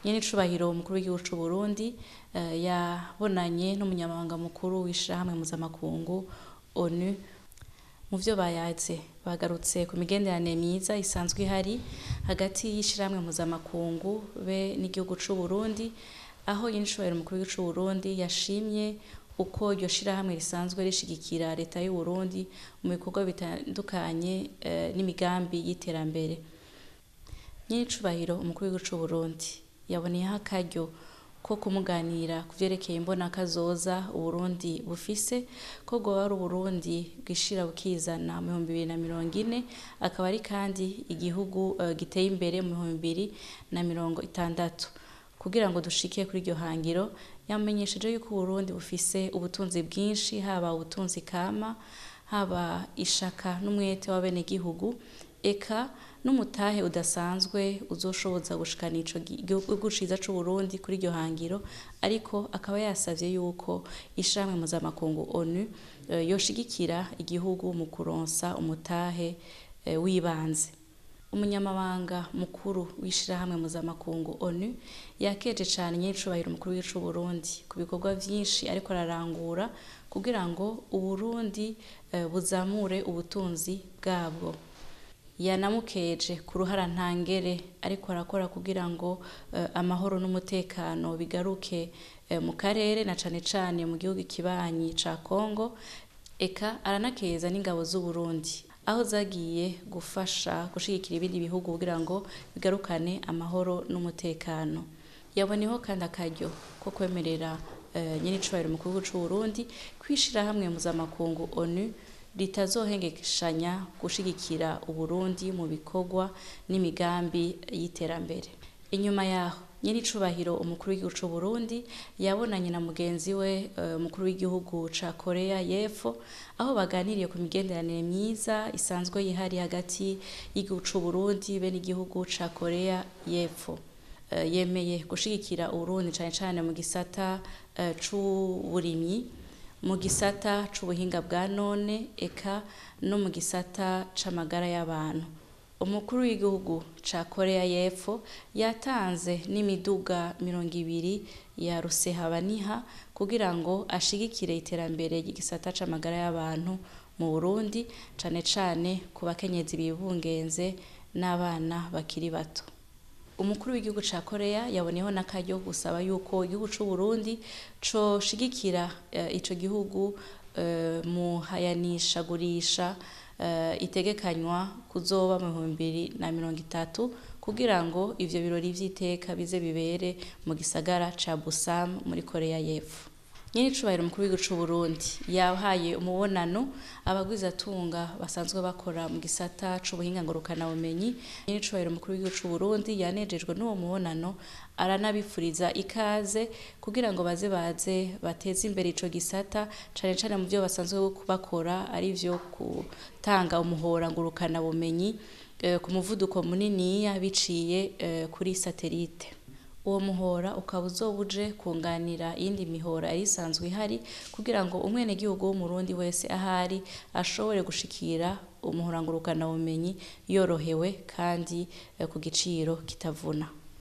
Nyenicubahiro umukuru w'igihugu c'u Burundi yabonanye n'umunyamabanga mukuru w'ishirahamwe mpuzamakungu ONU. Mu vyo bayaze bagarutse ku migenderanire myiza isanzwe ihari hagati y'ishirahamwe mpuzamakungu be n'igihugu c'u Burundi, aho nyenicubahiro umukuru w'igihugu c'u Burundi yashimye uko iryo shirahamwe risanzwe rishigikira leta y'u Burundi mu bikorwa bitandukanye n'imigambi y'iterambere. Nyenicubahiro umukuru w'igihugu c'u Burundi yaboneyeho akaryo ko kumuganira ku vyerekeye imbonakazoza Uburundi bufise, ko bwoba ari Uburundi bwishira bukizana mu 2040, akaba ari kandi igihugu giteye imbere mu 2060. Kugira ngo dushike kuri iryo hangiro, yamenyesheje yuko Uburundi bufise ubutunzi bwinshi, haba ubutunzi kama, haba ishaka n'umwete w'abenegihugu, eka n'umutahe udasanzwe uzoshoboza gushikana ico gihugu ciza c'u Burundi kuri iryo hangiro, ariko akaba yasavye yuko ishirahamwe mpuzamakungu ONU yoshigikira igihugu mu kuronsa umutahe w'ibanze. Umunyamabanga mukuru w'ishirahamwe mpuzamakungu ONU yakeje cane nyenicubahiro umukuru w'igihugu c'u Burundi ku bikorwa vyinshi ariko ararangura kugira ngo Uburundi buzamure ubutunzi bwabwo. Yanamukeje ku ruhara ntangere ariko arakora kugira ngo amahoro n'umutekano bigaruke mu karere, na cane cane mu gihugu kibanyi ca Kongo, eka aranakeza n'ingabo z'u Burundi aho zagiye gufasha gushigikira ibindi bihugu kugira ngo bigarukane amahoro n'umutekano. Yaboneyeho kandi akaryo ko kwemerera nyenicubahiro umukuru w'igihugu c'u Burundi kwishirahamwe mpuzamakungu ONU ritazohengeshanya gushigikira Uburundi mu bikorwa n'imigambi y'iterambere. Inyuma yaho nyenicubahiro umukuru w'igihugu c'u Burundi yabonanye na mugenzi we umukuru w'igihugu ca Korea y'Epfo, aho baganiriye ku migenderanire myiza isanzwe yihari hagati y'igihugu c'u Burundi be n'igihugu ca Korea y'Epfo. Yemeye gushigikira Uburundi cane cane mu gisata c'uburimyi, mu gisata c'ubuhinga bwa none, eka no mu gisata c'amagara y'abantu. Umukuru w'igihugu ca Korea y'Epfo yatanze n'imiduga 200 ya rusehabaniha kugira ngo ashigikire iterambere ry'igisata c'amagara y'abantu mu Burundi, cane cane ku bakenyezi bibungenze n'abana bakiri bato. Umukuru w'igihugu ca Korea yaboneyeho n'akaryo gusaba yuko igihugu c'u Burundi coshigikira ico gihugu mu hayanishagurisha itegekanywa kuzoba mu 2030 kugira ngo ivyo birori vy'iteka bize bibere mu gisagara ca Busan muri Korea y'Epfo. Nyenicubahiro umukuru w'igihugu c'u Burundi yahaye umubonano abagwizatunga basanzwe bakora mu gisata c'ubuhinga ngurukana bumenyi. Nyenicubahiro umukuru w'igihugu c'u Burundi yanejejwe n'uwo mubonano, aranabifuriza ikaze kugira ngo baze bateze imbere ico gisata, cane cane mu vyo basanzwe bakora ari vyo gutanga umuhora ngurukana bumenyi ku muvuduko muniniya biciye kuri satelite. Uwo muhora ukaba uzobuje kunganira iyindi mihora yari isanzwe ihari kugira ngo umwenegihugu w'umurundi wese ahari ashobore gushikira umuhora ngurukana bumenyi yorohewe kandi ku giciro kitavuna.